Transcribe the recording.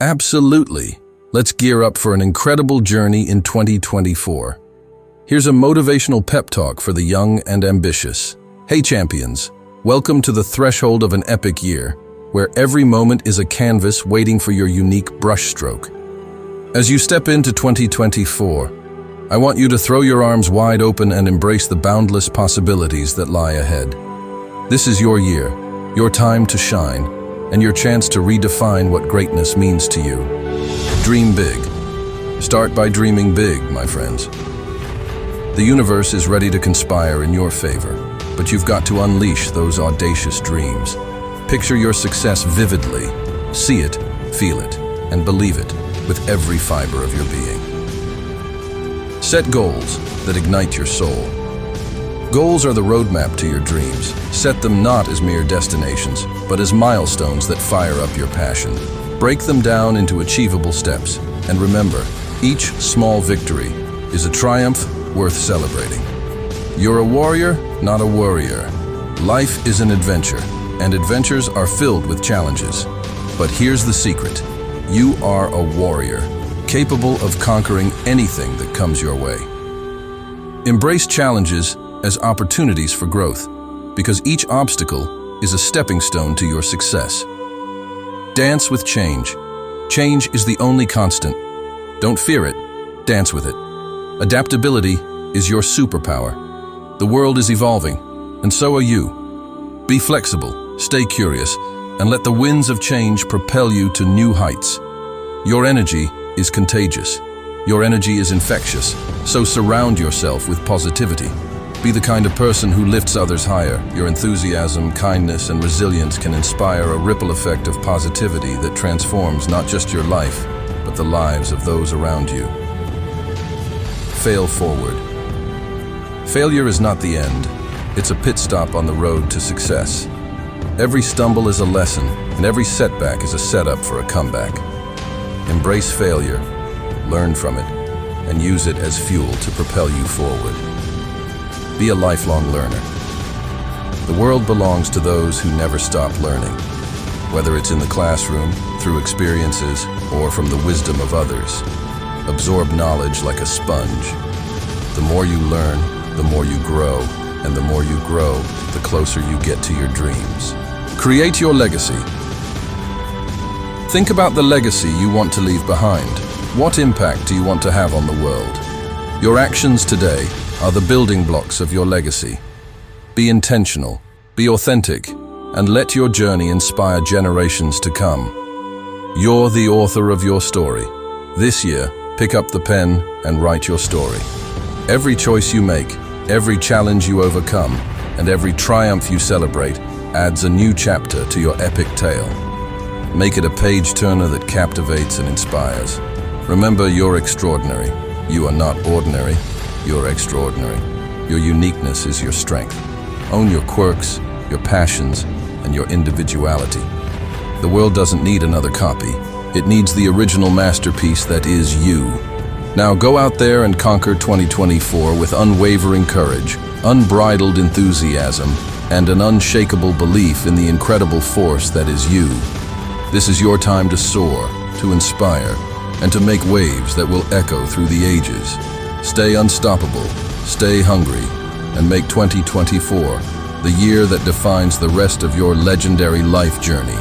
Absolutely. Let's gear up for an incredible journey in 2024. Here's a motivational pep talk for the young and ambitious. Hey champions, welcome to the threshold of an epic year, where every moment is a canvas waiting for your unique brushstroke. As you step into 2024, I want you to throw your arms wide open and embrace the boundless possibilities that lie ahead. This is your year, your time to shine, and your chance to redefine what greatness means to you. Dream big. Start by dreaming big, my friends. The universe is ready to conspire in your favor, but you've got to unleash those audacious dreams. Picture your success vividly. See it, feel it, and believe it with every fiber of your being. Set goals that ignite your soul. Goals are the roadmap to your dreams. Set them not as mere destinations, but as milestones that fire up your passion. Break them down into achievable steps, and remember, each small victory is a triumph worth celebrating. You're a warrior, not a worrier. Life is an adventure, and adventures are filled with challenges. But here's the secret. You are a warrior, capable of conquering anything that comes your way. Embrace challenges as opportunities for growth, because each obstacle is a stepping stone to your success. Dance with change. Change is the only constant. Don't fear it, dance with it. Adaptability is your superpower. The world is evolving, and so are you. Be flexible, stay curious, and let the winds of change propel you to new heights. Your energy is contagious. Your energy is infectious, so surround yourself with positivity. Be the kind of person who lifts others higher. Your enthusiasm, kindness, and resilience can inspire a ripple effect of positivity that transforms not just your life, but the lives of those around you. Fail forward. Failure is not the end. It's a pit stop on the road to success. Every stumble is a lesson, and every setback is a setup for a comeback. Embrace failure, learn from it, and use it as fuel to propel you forward. Be a lifelong learner. The world belongs to those who never stop learning, whether it's in the classroom, through experiences, or from the wisdom of others. Absorb knowledge like a sponge. The more you learn, the more you grow, and the more you grow, the closer you get to your dreams. Create your legacy. Think about the legacy you want to leave behind. What impact do you want to have on the world? Your actions today are the building blocks of your legacy. Be intentional, be authentic, and let your journey inspire generations to come. You're the author of your story. This year, pick up the pen and write your story. Every choice you make, every challenge you overcome, and every triumph you celebrate adds a new chapter to your epic tale. Make it a page-turner that captivates and inspires. Remember, you're extraordinary. You are not ordinary. You're extraordinary. Your uniqueness is your strength. Own your quirks, your passions, and your individuality. The world doesn't need another copy. It needs the original masterpiece that is you. Now go out there and conquer 2024 with unwavering courage, unbridled enthusiasm, and an unshakable belief in the incredible force that is you. This is your time to soar, to inspire, and to make waves that will echo through the ages. Stay unstoppable, stay hungry, and make 2024 the year that defines the rest of your legendary life journey.